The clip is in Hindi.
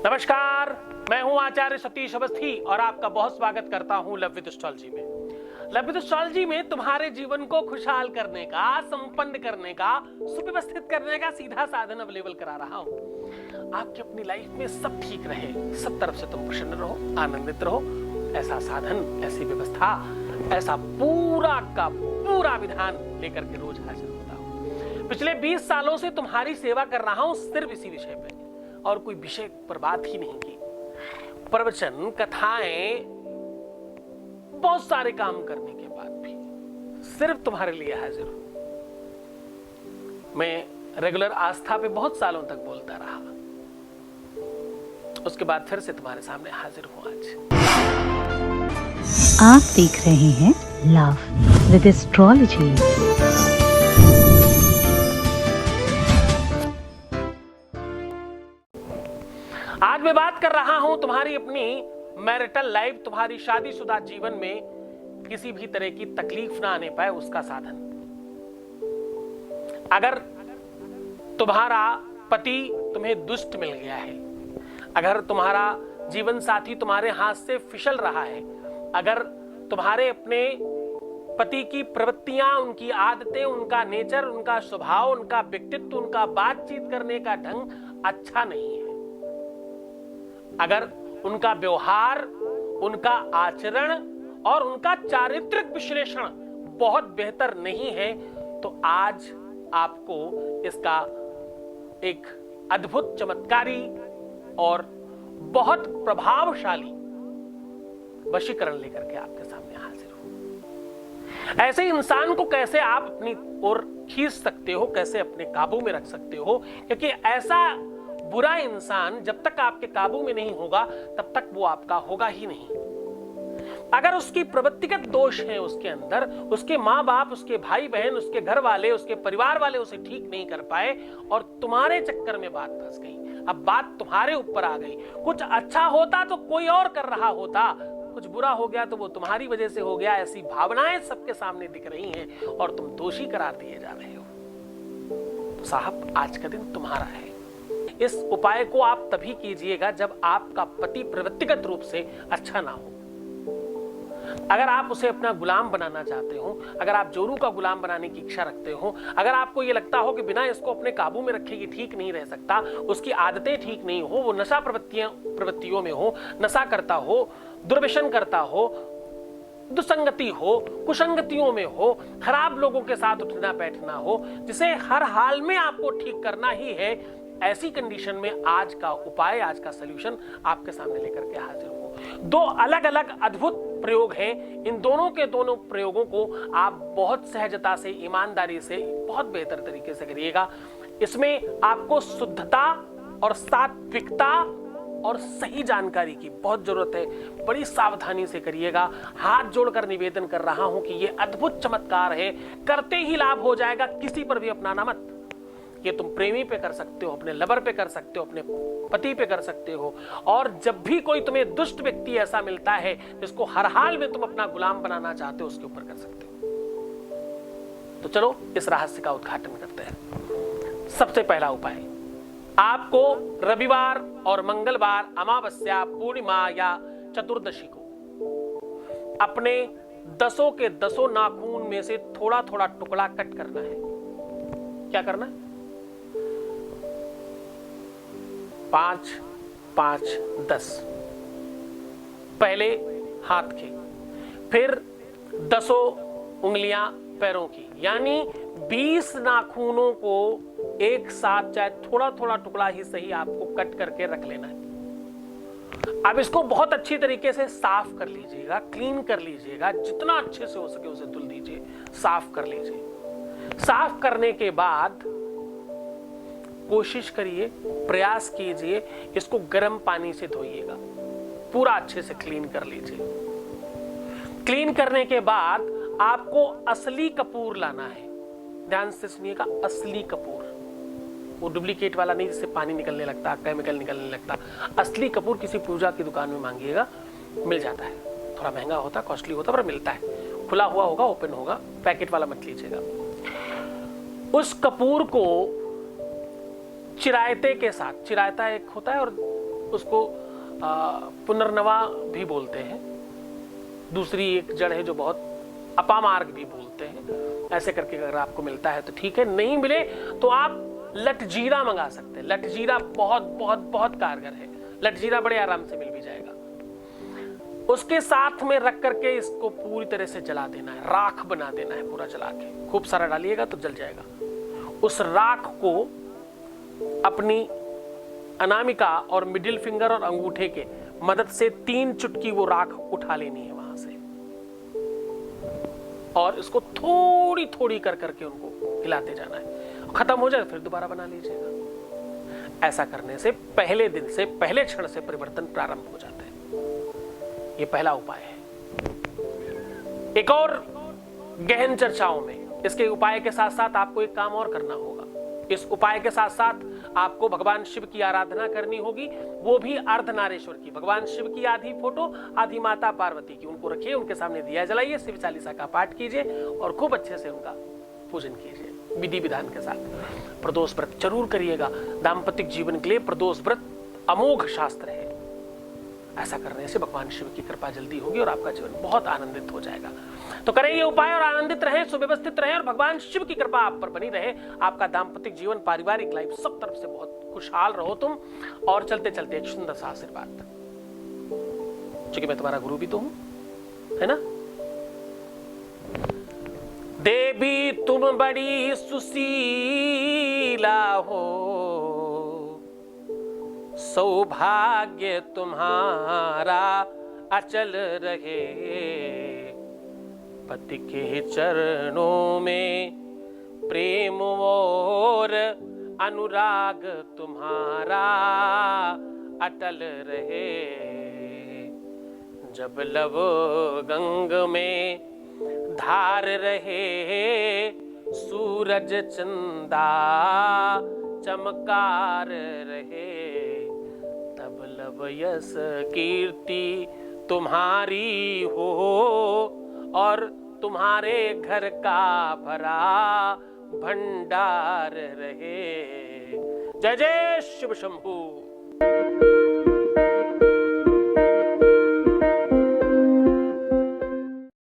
नमस्कार, मैं हूं आचार्य सतीश अवस्थी और आपका बहुत स्वागत करता हूं लव विद एस्ट्रोलॉजी में। लव विद एस्ट्रोलॉजी में तुम्हारे जीवन को खुशहाल करने का, संपन्न करने का, सुव्यवस्थित करने का सीधा साधन अवेलेबल करा रहा हूं। आपकी अपनी लाइफ में सब ठीक रहे, सब तरफ से तुम प्रसन्न रहो, आनंदित रहो, ऐसा साधन, ऐसी व्यवस्था, ऐसा पूरा का पूरा विधान लेकर के रोज हाजिर होता हूं। पिछले 20 सालों से तुम्हारी सेवा कर रहा हूं सिर्फ इसी विषय पे, और कोई विषय पर बात ही नहीं की। प्रवचन, कथाएं, बहुत सारे काम करने के बाद भी सिर्फ तुम्हारे लिए हाजिर हूं। मैं रेगुलर आस्था पे बहुत सालों तक बोलता रहा, उसके बाद फिर से तुम्हारे सामने हाजिर हूं आज। आप देख रहे हैं लव विद एस्ट्रोलॉजी। आज मैं बात कर रहा हूं तुम्हारी अपनी मैरिटल लाइफ, तुम्हारी शादीशुदा जीवन में किसी भी तरह की तकलीफ ना आने पाए उसका साधन। अगर तुम्हारा पति तुम्हें दुष्ट मिल गया है, अगर तुम्हारा जीवन साथी तुम्हारे हाथ से फिसल रहा है, अगर तुम्हारे अपने पति की प्रवृत्तियां, उनकी आदतें, उनका नेचर, उनका स्वभाव, उनका व्यक्तित्व, उनका बातचीत करने का ढंग अच्छा नहीं है, अगर उनका व्यवहार, उनका आचरण और उनका चारित्रिक विश्लेषण बहुत बेहतर नहीं है, तो आज आपको इसका एक अद्भुत, चमत्कारी और बहुत प्रभावशाली वशीकरण लेकर के आपके सामने हाजिर हूं। ऐसे इंसान को कैसे आप अपनी ओर खींच सकते हो, कैसे अपने काबू में रख सकते हो, क्योंकि ऐसा बुरा इंसान जब तक आपके काबू में नहीं होगा तब तक वो आपका होगा ही नहीं। अगर उसकी प्रवृत्तिगत दोष है उसके अंदर, उसके माँ बाप, उसके भाई बहन, उसके घर वाले, उसके परिवार वाले उसे ठीक नहीं कर पाए और तुम्हारे चक्कर में बात फंस गई, अब बात तुम्हारे ऊपर आ गई। कुछ अच्छा होता तो कोई और कर रहा होता, कुछ बुरा हो गया तो वो तुम्हारी वजह से हो गया, ऐसी भावनाएं सबके सामने दिख रही हैं और तुम दोषी करार दिए जा रहे हो। तो साहब, आज का दिन तुम्हारा है। इस उपाय को आप तभी कीजिएगा जब आपका पति प्रवृत्तिगत रूप से अच्छा ना हो। अगर आप उसे अपना गुलाम बनाना चाहते हो, अगर आप जोरू का गुलाम बनाने की इच्छा रखते हो, अगर आपको यह लगता हो कि बिना इसको अपने काबू में रखे ये ठीक नहीं रह सकता, उसकी आदतें ठीक नहीं हो, वो नशा प्रवृत्तियों में हो, नशा करता हो, दुर्व्यसन करता हो, दुसंगति हो, कुसंगतियों में हो, खराब लोगों के साथ उठना बैठना हो, जिसे हर हाल में आपको ठीक करना ही है, ऐसी कंडीशन में आज का उपाय, आज का सलूशन आपके सामने लेकर के हाजिर हूं। दो अलग अलग अद्भुत प्रयोग हैं। इन दोनों के दोनों प्रयोगों को आप बहुत सहजता से, ईमानदारी से, बहुत बेहतर तरीके से करिएगा। इसमें आपको शुद्धता और सात्विकता और सही जानकारी की बहुत जरूरत है। बड़ी सावधानी से करिएगा। हाथ जोड़कर निवेदन कर रहा हूं कि यह अद्भुत चमत्कार है, करते ही लाभ हो जाएगा, किसी पर भी अपनाना मत। ये तुम प्रेमी पे कर सकते हो, अपने लवर पे कर सकते हो, अपने पति पे कर सकते हो, और जब भी कोई तुम्हें दुष्ट व्यक्ति ऐसा मिलता है जिसको हर हाल में तुम अपना गुलाम बनाना चाहते हो, उसके ऊपर कर सकते हो। तो चलो इस रहस्य का उद्घाटन करते हैं। सबसे पहला उपाय, आपको रविवार और मंगलवार, अमावस्या, पूर्णिमा या चतुर्दशी को अपने 10 के 10 नाखून में से थोड़ा थोड़ा टुकड़ा कट करना है। क्या करना है? 5, 5, 10 पहले हाथ के, फिर 10 उंगलियां पैरों की, यानी 20 नाखूनों को एक साथ, चाहे थोड़ा थोड़ा टुकड़ा ही सही, आपको कट करके रख लेना है। अब इसको बहुत अच्छी तरीके से साफ कर लीजिएगा, क्लीन कर लीजिएगा, जितना अच्छे से हो सके उसे धुल दीजिए, साफ कर लीजिए। साफ करने के बाद कोशिश करिए, प्रयास कीजिए, इसको गर्म पानी से धोइएगा, पूरा अच्छे से क्लीन कर लीजिए। क्लीन करने के बाद आपको असली कपूर लाना है। ध्यान से सुनिएगा, असली कपूर, वो डुप्लीकेट वाला नहीं जिससे पानी निकलने लगता, केमिकल निकलने लगता। असली कपूर किसी पूजा की दुकान में मांगिएगा, मिल जाता है। थोड़ा महंगा होता, कॉस्टली होता, पर मिलता है। खुला हुआ होगा, ओपन होगा, पैकेट वाला मत लीजिएगा। उस कपूर को चिरायते के साथ, चिरायता एक होता है और उसको पुनर्नवा भी बोलते हैं। दूसरी एक जड़ है जो बहुत अपामार्ग भी बोलते हैं। ऐसे करके अगर आपको मिलता है तो ठीक है, नहीं मिले तो आप लटजीरा मंगा सकते हैं। लटजीरा बहुत बहुत बहुत कारगर है। लटजीरा बड़े आराम से मिल भी जाएगा। उसके साथ में रख करके इसको पूरी तरह से जला देना है, राख बना देना है पूरा जला के। खूब सारा डालिएगा तो जल जाएगा। उस राख को अपनी अनामिका और मिडिल फिंगर और अंगूठे के मदद से 3 चुटकी वो राख उठा लेनी है वहां से, और इसको थोड़ी थोड़ी कर करके उनको हिलाते जाना है। खत्म हो जाए फिर दोबारा बना लीजिएगा। ऐसा करने से पहले दिन से, पहले क्षण से परिवर्तन प्रारंभ हो जाता है। ये पहला उपाय है। एक और गहन चर्चाओं में इसके उपाय के साथ साथ आपको एक काम और करना होगा। इस उपाय के साथ साथ आपको भगवान शिव की आराधना करनी होगी, वो भी अर्धनारेश्वर की। भगवान शिव की आधी फोटो, आधी माता पार्वती की, उनको रखिए, उनके सामने दिया जलाइए, शिव चालीसा का पाठ कीजिए और खूब अच्छे से उनका पूजन कीजिए विधि विधान के साथ। प्रदोष व्रत जरूर करिएगा। दाम्पतिक जीवन के लिए प्रदोष व्रत अमोघ शास्त्र है। ऐसा करने से भगवान शिव की कृपा जल्दी होगी और आपका जीवन बहुत आनंदित हो जाएगा। तो करें ये उपाय और आनंदित रहें, सुव्यवस्थित रहें और भगवान शिव की कृपा आप पर बनी रहे। आपका दाम्पतिक जीवन, पारिवारिक लाइफ सब तरफ से बहुत खुशहाल रहो तुम। और चलते चलते एक सुंदर सा आशीर्वाद, क्योंकि मैं तुम्हारा गुरु भी तो हूं, है ना। देवी तुम बड़ी सुशीला हो, सौभाग्य तुम्हारा अचल रहे। पति के चरणों में प्रेम और अनुराग तुम्हारा अटल रहे। जब लव गंग में धार रहे, सूरज चंदा चमकार रहे। तब लव यश कीर्ति तुम्हारी हो और तुम्हारे घर का भरा भंडार रहे। जय जय शिव शंभू।